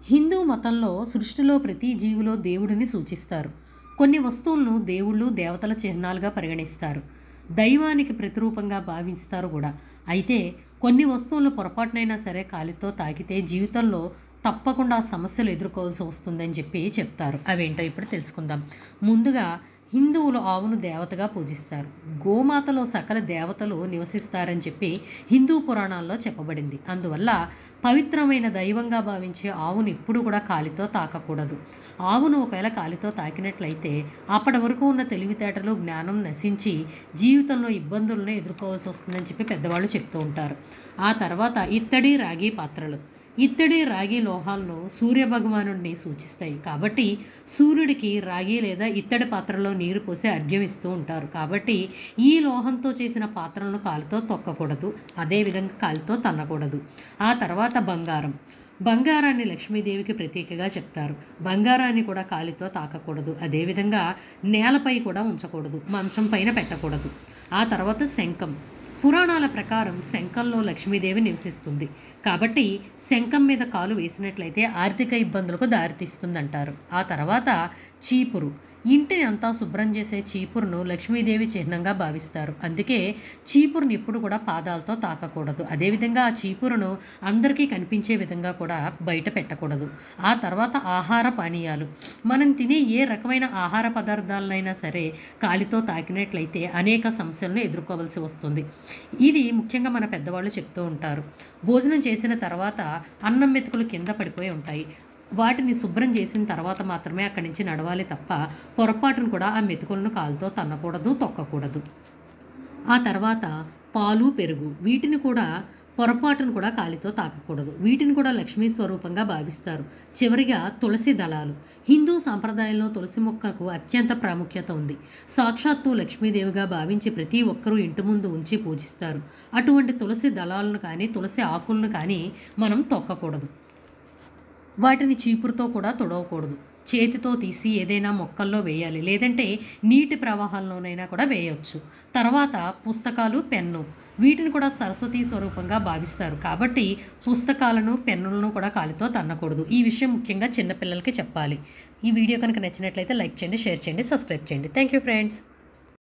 హిందూ మతంలో సృష్టిలో ప్రతి జీవిలో దేవుడిని సూచిస్తారు. కొన్ని వస్తువులను దేవుళ్ళు దేవతల చిహ్నాలుగా పరిగణిస్తారు. దైవానికి ప్రతిరూపంగా భావిస్తారు కూడా. అయితే కొన్ని వస్తువులను పొరపాటునైనా సరే కాలితో తాకితే జీవితంలో తప్పకుండా సమస్యలు ఎదుర్కోవాల్సి వస్తుందని చెప్తారు. అవేంటో ఇప్పుడు తెలుసుకుందాం. ముందుగా హిందువులు ఆవును దేవతగా పూజిస్తారు. గోమాతలో సకల దేవతలు నివసిస్తారని చెప్పి హిందూ పురాణాల్లో చెప్పబడింది. అందువల్ల పవిత్రమైన దైవంగా భావించే ఆవును ఎప్పుడు కూడా కాలితో తాకకూడదు. ఆవును ఒకవేళ కాలితో తాకినట్లయితే అప్పటి వరకు ఉన్న తెలివితేటలు జ్ఞానం నశించి జీవితంలో ఇబ్బందులను ఎదుర్కోవాల్సి వస్తుందని చెప్పి పెద్దవాళ్ళు చెప్తూ ఉంటారు. ఆ తర్వాత ఇత్తడి రాగి పాత్రలు. ఇత్తడి రాగి లోహాలను సూర్యభగవానుడిని సూచిస్తాయి కాబట్టి సూర్యుడికి రాగి లేదా ఇత్తడి పాత్రలో నీరు పోసి అర్ఘ్యం ఇస్తూ ఉంటారు. కాబట్టి ఈ లోహంతో చేసిన పాత్రలను కాలుతో తొక్కకూడదు, అదేవిధంగా కాలుతో తన్నకూడదు. ఆ తర్వాత బంగారాన్ని లక్ష్మీదేవికి ప్రతీకగా చెప్తారు. బంగారాన్ని కూడా కాలితో తాకకూడదు, అదేవిధంగా నేలపై కూడా ఉంచకూడదు, మంచం పైన పెట్టకూడదు. ఆ తర్వాత శంఖం. పురాణాల ప్రకారం శంఖంలో లక్ష్మీదేవి నివసిస్తుంది కాబట్టి శంఖం మీద కాలు వేసినట్లయితే ఆర్థిక ఇబ్బందులకు దారితీస్తుందంటారు. ఆ తర్వాత చీపురు. ఇంటిని అంతా శుభ్రం చేసే చీపురును లక్ష్మీదేవి చిహ్నంగా భావిస్తారు. అందుకే చీపురుని ఎప్పుడు కూడా పాదాలతో తాకకూడదు. అదేవిధంగా ఆ చీపురును అందరికీ కనిపించే విధంగా కూడా బయట పెట్టకూడదు. ఆ తర్వాత ఆహార పానీయాలు. మనం తినే ఏ రకమైన ఆహార పదార్థాలనైనా సరే కాలితో తాకినట్లయితే అనేక సమస్యలను ఎదుర్కోవాల్సి వస్తుంది. ఇది ముఖ్యంగా మన పెద్దవాళ్ళు చెప్తూ ఉంటారు. భోజనం చేసిన తర్వాత అన్నం మెతుకులు కింద పడిపోయి ఉంటాయి. వాటిని శుభ్రం చేసిన తర్వాత మాత్రమే అక్కడి నుంచి నడవాలి తప్ప పొరపాటును కూడా ఆ మెతుకులను కాలుతో తన్నకూడదు, తొక్కకూడదు. ఆ తర్వాత పాలు, పెరుగు. వీటిని కూడా పొరపాటును కూడా కాలితో తాకకూడదు. వీటిని కూడా లక్ష్మీ స్వరూపంగా భావిస్తారు. చివరిగా తులసి దళాలు. హిందూ సాంప్రదాయంలో తులసి మొక్కకు అత్యంత ప్రాముఖ్యత ఉంది. సాక్షాత్తు లక్ష్మీదేవిగా భావించి ప్రతి ఒక్కరూ ఇంటి ముందు ఉంచి పూజిస్తారు. అటువంటి తులసి దళాలను కానీ తులసి ఆకులను కానీ మనం తొక్కకూడదు. వాటిని చీపురుతో కూడా తుడవకూడదు. చేతితో తీసి ఏదైనా మొక్కల్లో వేయాలి, లేదంటే నీటి ప్రవాహంలోనైనా కూడా వేయవచ్చు. తర్వాత పుస్తకాలు, పెన్ను. వీటిని కూడా సరస్వతీ స్వరూపంగా భావిస్తారు కాబట్టి పుస్తకాలను, పెన్నులను కూడా కాలితో తన్నకూడదు. ఈ విషయం ముఖ్యంగా చిన్నపిల్లలకి చెప్పాలి. ఈ వీడియో కనుక నచ్చినట్లయితే లైక్ చేయండి, షేర్ చేయండి, సబ్స్క్రైబ్ చేయండి. Thank you friends.